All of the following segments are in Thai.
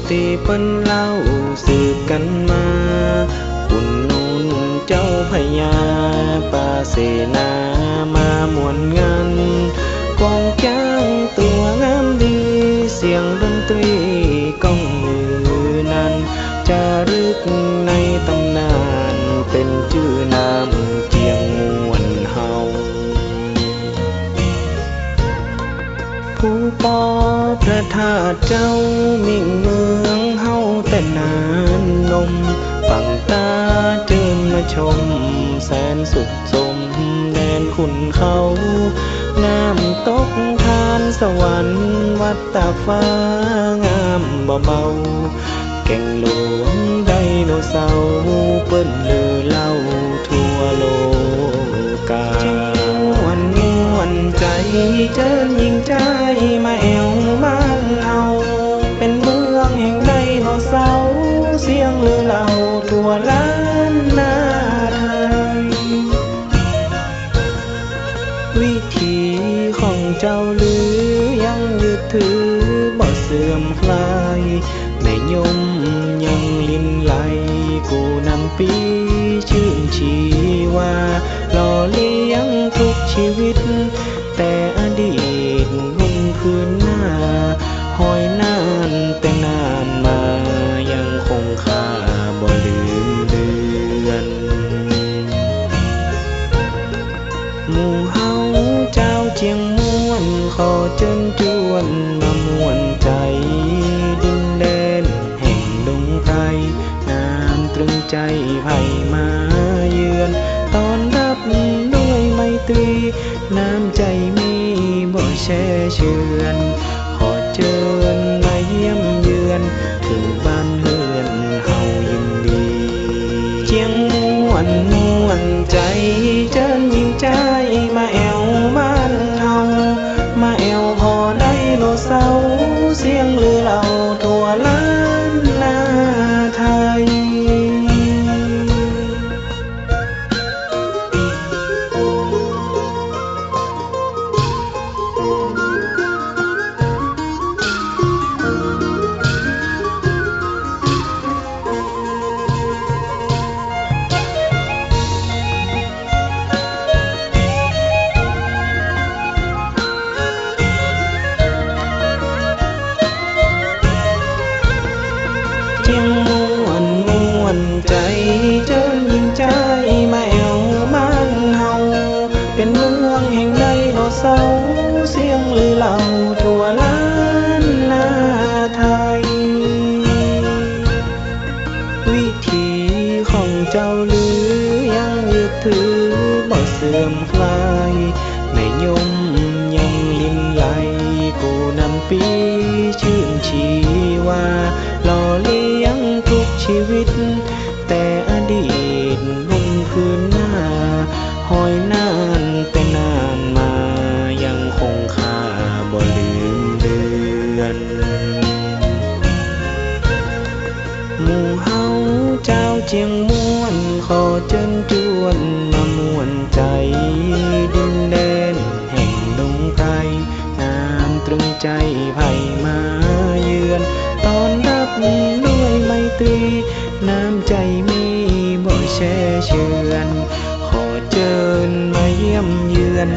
ที่เปิ้นเล่าสืบกันมาอุ่นนูนเจ้าพญาป่าเสนามามวนงานกองจ้างตัวงามดีเสียงดนตรีก้องมือนั้นจะรึกในตำนานเป็นชื่อนามเจียงมวนเฮาผู้ปอพระธาตุเจ้ามิ่งเมืองเฮาแต่นานนมฝั่งตาเจิญมาชมแสนสุขสมแดนขุนเขาน้ำตกทานสวรรค์วัดตากฟ้างามเบาๆแก่งหลวงไดโนเสาร์เปิ้นลือเล่าทั่วโลกาม่วนใจเจิญยิ่งใจมาแอวบ้านเฮาเป็นเมืองแห่งไดโนเสาร์เสียงลือเล่าทั่วล้านนาไทยวิถีของเจ้าลือยังยึดถือบ่เสื่อมคลายแม่ยมยังลิ้นไหลกูนำปีชื่นชีวาหล่อเลี้ยงทุกชีวิตแต่อดีตมุ่งพื้นหน้าหอยนานแต่นานมายังคงค่าบ่ลืมเลือนหมู่เฮาเจ้าเจียงม่วนขอเจิญจวนมาม่วนใจดินแดนแห่งดงไพรน้ำตรึงใจไผมาเยือนตอนรับด้วยไมตรีน้ำใจมีบ่แช่เชือนขอเชิญมาเยี่ยมเยือนถึงบ้านเฮือนเฮายินดีเจียงม่วนใจเจิญยิ่งใจมาแอวบ้านเฮามาแอวพอไดโนเสาร์เสียงลือเล่าทั่วล้านนาไทยเจียงม่วนใจเจิญยิ่งใจมาแอวบ้านเฮาเป็นเมืองแห่งไดโนเสาร์เสียงลือเล่าทั่วล้านนาไทยวิถีของเจ้าลือยังยึดถือบ่เสื่อมคลายแม่ยมยังลิ้นไหลกูนำปีชื่นชีวาหล่อเลี้ยงทุกชีวิตแต่อดีตมุ่งพื้นหน้าหอยนานแต่นานมายังคงค่าบ่ลืมเลือนหมู่เฮาเจ้าเจียงม่วนขอเจิญจวนมาม่วนใจดินแดนแห่งดงไพรน้ำตรึงใจไผมาเยือนตอนรับด้วยไมตรีน้ำใจมีบ่แช่เชือนขอเจิญมาเยี่ยมเยือน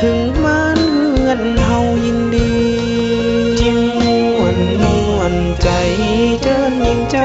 ถึงบ้านเฮือนเฮายินดีเจียงม่วนใจเจิญยิ่งใจ